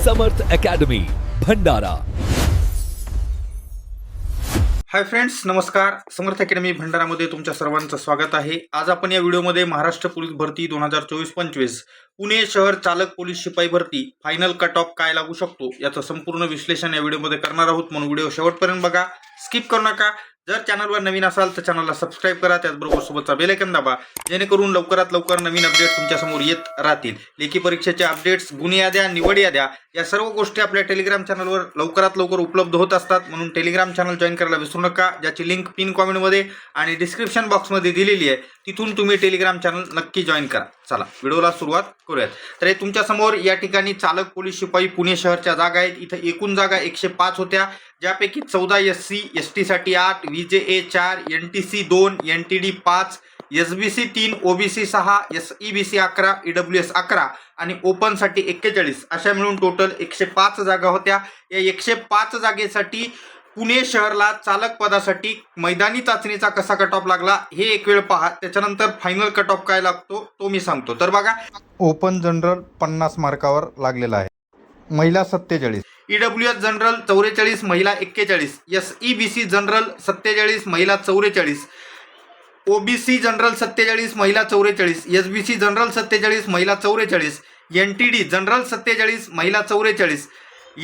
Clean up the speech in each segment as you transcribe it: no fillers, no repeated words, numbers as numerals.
समर्थ academy Bhandara. Hi friends, नमस्कार। समर्थ academy भंडारामध्ये तुमच्या सर्वांचं स्वागत आहे। आज आपण या व्हिडिओमध्ये महाराष्ट्र पोलीस भरती 2024-25 पुणे शहर चालक पोलीस शिपाई भरती फायनल कट ऑफ काय लागू शकतो याचं संपूर्ण विश्लेषण या व्हिडिओमध्ये करणार आहोत, म्हणून व्हिडिओ शेवटपर्यंत बघा, स्किप करू नका। जर चॅनलवर नवीन असाल तर चॅनलला सबस्क्राइब करा, त्याचबरोबर सोबतचा बेल आयकॉन दाबा, जेणेकरून लवकरात लवकर नवीन अपडेट्स तुमच्या समोर येत राहतील। लेखी परीक्षेचे अपडेट्स, गुण याद्या, निवड याद्या या सर्व गोष्टी आपल्या टेलिग्राम चॅनलवर लवकरात लवकर उपलब्ध होत असतात, म्हणून टेलिग्राम चॅनल जॉईन करायला विसरू नका, ज्याची लिंक पिन कॉमेंटमध्ये आणि डिस्क्रिप्शन बॉक्समध्ये दिलेली आहे। तिथून तुम्ही टेलिग्राम चॅनल नक्की जॉईन करा। चला व्हिडिओला सुरुवात करूयात। तर हे तुमच्या समोर या ठिकाणी चालक पोलीस शिपाई पुणे शहरच्या जागा आहेत। इथं एकूण जागा 105 होत्या, ज्यापैकी 14 SC, ST साठी 8, VJA 4, NTC 2, NTD 5, SBC 3, OBC 6, SEBC 11, EWS 11 आणि ओपन साठी 41, अशा मिळून टोटल 105 जागा होत्या। या 105 जागेसाठी पुणे शहरला चालक पदासाठी मैदानी चाचणीचा कसा कट ऑफ लागला हे एक वेळ पहा, त्याच्यानंतर फायनल कट ऑफ काय लागतो तो मी सांगतो। तर बघा, ओपन जनरल 50 मार्कावर लागलेला आहे, महिला 47, EWS जनरल 44, महिला 41, SEBC जनरल 47, महिला 44, OBC जनरल 47, महिला 44, SBC जनरल 47, महिला 44, NTD जनरल 47, महिला 44,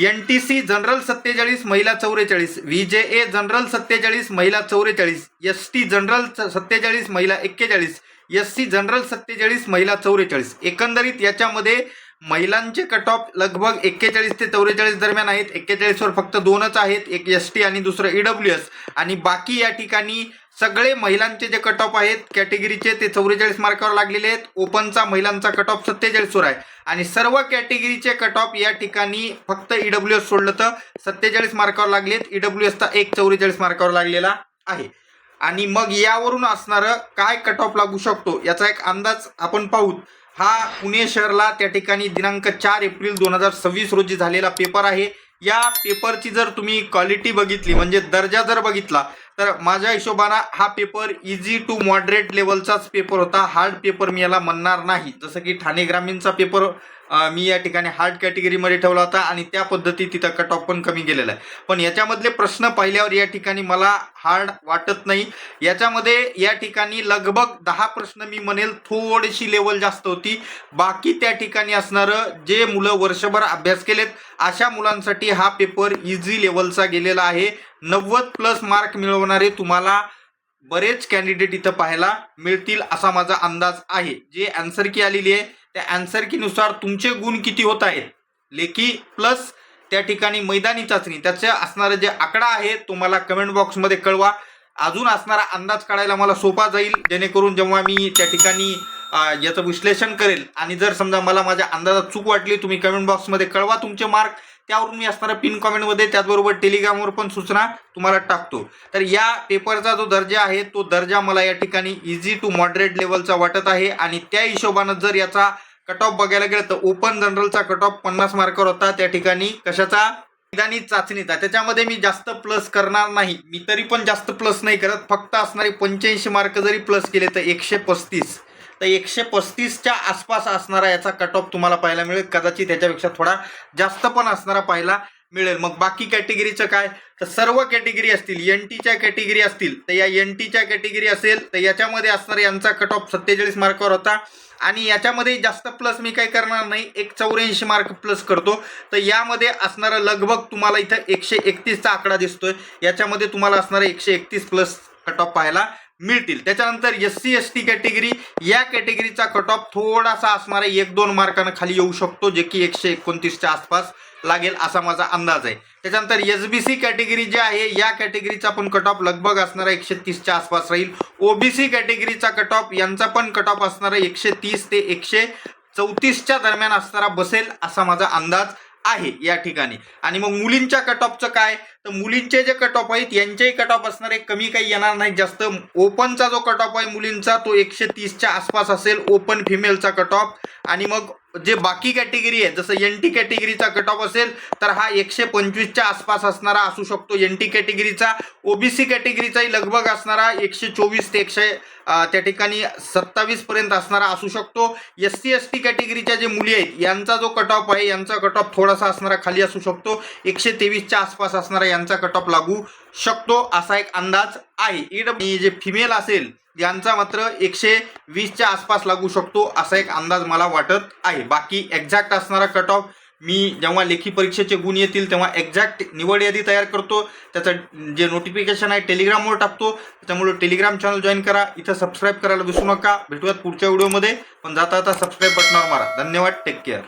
NTC जनरल 47, महिला 44, VJA जनरल 47, महिला 44, ST जनरल 47, महिला 41, SC जनरल 47, महिला 44। एकंदरीत याच्यामध्ये महिलांचे कट ऑफ लगभग 41 ते 44 दरम्यान आहेत। 41 वर फक्त दोनच आहेत, एक ST आणि दुसरं EWS, आणि बाकी या ठिकाणी सगळे महिलांचे जे कट ऑफ आहेत कॅटेगरीचे ते 44 मार्कावर लागलेले आहेत। ओपनचा महिलांचा कट ऑफ 47 वर आहे आणि सर्व कॅटेगरीचे कट ऑफ या ठिकाणी फक्त EWS सोडलं तर 47 मार्कावर लागलेत। EWSचा एक 44 मार्कावर लागलेला आहे। आणि मग यावरून असणारं काय कट ऑफ लागू शकतो याचा एक अंदाज आपण पाहू। हा पुणे शहरला त्या ठिकाणी दिनांक 4 एप्रिल 2026 रोजी झालेला पेपर आहे। या पेपरची जर तुम्ही क्वालिटी बघितली, म्हणजे दर्जा जर बघितला, तर माझ्या हिशोबाने हा पेपर इझी टू मॉडरेट लेवलचाच पेपर होता। हार्ड पेपर मी याला म्हणणार नाही, जसं की ठाणे ग्रामीणचा पेपर मी या ठिकाणी हार्ड कॅटेगरीमध्ये ठेवला होता आणि त्या पद्धतीत तिथं कट ऑफ पण कमी गेलेला आहे। पण याच्यामधले प्रश्न पाहिल्यावर या ठिकाणी मला हार्ड वाटत नाही। याच्यामध्ये या ठिकाणी लगभग 10 प्रश्न मी म्हणेल थोडीशी लेवल जास्त होती। बाकी त्या ठिकाणी असणारं जे मुलं वर्षभर अभ्यास केलेत अशा मुलांसाठी हा पेपर इझी लेवलचा गेलेला आहे। 90+ मार्क मिळवणारे तुम्हाला बरेच कॅन्डिडेट इथं पाहायला मिळतील असा माझा अंदाज आहे। जे आन्सर की आलेली आहे त्या आन्सर की नुसार तुमचे गुण किती होत आहेत, लेखी प्लस त्या ठिकाणी मैदानी चाचणी, त्याचे असणारं जे आकडा आहे तो मला कमेंट बॉक्समध्ये कळवा। अजून असणारा अंदाज काढायला मला सोपा जाईल, जेणेकरून जेव्हा मी त्या ठिकाणी याचं विश्लेषण करेल आणि जर समजा मला माझ्या अंदाजात चूक वाटली, तुम्ही कमेंट बॉक्समध्ये कळवा तुमचे मार्क, त्यावरून मी असणारा पिन कमेंटमध्ये त्याचबरोबर टेलिग्रामवर पण सूचना तुम्हाला टाकतो। तर या पेपरचा जो दर्जा आहे तो दर्जा मला या ठिकाणी इझी टू मॉडरेट लेवलचा वाटत आहे। आणि त्या हिशोबानं जर याचा कट ऑफ बघायला गेलं तर ओपन जनरलचा कट ऑफ 50 मार्कावर होता, त्या ठिकाणी कशाचा, मैदानी चाचणीचा। त्याच्यामध्ये मी जास्त प्लस करणार नाही, मी तरी पण जास्त प्लस नाही करत, फक्त असणारे 85 मार्क जरी प्लस केले तर 135, तर 135च्या आसपास असणारा याचा कट ऑफ तुम्हाला पाहायला मिळेल। कदाचित त्याच्यापेक्षा थोडा जास्त पण असणारा पाहायला मिळेल। मग बाकी कॅटेगरीचं काय, तर सर्व कॅटेगरी असतील, NTच्या कॅटेगरी असतील तर या NTच्या कॅटेगरी असेल तर याच्यामध्ये असणारा यांचा कट ऑफ 47 मार्कावर होता आणि याच्यामध्ये जास्त प्लस मी काय करणार नाही, एक 84 मार्क प्लस करतो। तर यामध्ये असणारा लगभग तुम्हाला इथं 131चा आकडा दिसतोय, याच्यामध्ये तुम्हाला असणारा 131 प्लस कट ऑफ पाहायला मिळतील। त्याच्यानंतर SC ST कॅटेगरी, या कॅटेगरीचा कट ऑफ थोडासा असणारा 1-2 मार्कानं खाली येऊ शकतो, जे की 129च्या आसपास लागेल असा माझा अंदाज आहे। त्याच्यानंतर SBC कॅटेगरी जे आहे या कॅटेगरीचा पण कट ऑफ लगभग असणारा 130च्या आसपास राहील। OBC कॅटेगरीचा कट ऑफ, यांचा पण कट ऑफ असणारा 130 ते 134च्या दरम्यान असणारा बसेल असा माझा अंदाज आहे या ठिकाणी। आणि मग मुलींच्या कट ऑफचं काय, तर मुलींचे जे कट ऑफ आहेत यांचेही कट ऑफ असणारे कमी काही येणार नाही जास्त। ओपनचा जो कट ऑफ आहे मुलींचा तो 130च्या आसपास असेल, ओपन फिमेलचा कट ऑफ, आणि मग जे बाकी कॅटेगरी आहे, जसं NT कॅटेगरीचा कट ऑफ असेल तर हा 125च्या आसपास असणारा असू शकतो. NT कॅटेगरीचा, OBC कॅटेगरीचाही लगभग असणारा 124 ते त्या ठिकाणी 27 पर्यंत असणारा असू शकतो. SC ST कॅटेगरीच्या जे मुली आहेत यांचा जो कट ऑफ आहे, यांचा कट ऑफ थोडासा असणारा खाली असू शकतो. 123च्या आसपास असणारा यांचा कट ऑफ लागू शकतो असा एक अंदाज आहे. EW जे फिमेल असेल यांचा मात्र 120च्या आसपास लागू शकतो असा एक अंदाज मला वाटत आहे. बाकी एक्झॅक्ट असणारा कट ऑफ मी जेव्हा लेखी परीक्षेचे गुण येतील तेव्हा एक्झॅक्ट निवड यादी तयार करतो. त्याचं जे नोटिफिकेशन आहे टेलिग्रामवर टाकतो. त्यामुळे टेलिग्राम चॅनल जॉईन करा. इथं सबस्क्राईब करायला विसरू नका. भेटूयात पुढच्या व्हिडिओमध्ये. पण जाता सबस्क्राईब बटनावर मारा. धन्यवाद. Take care.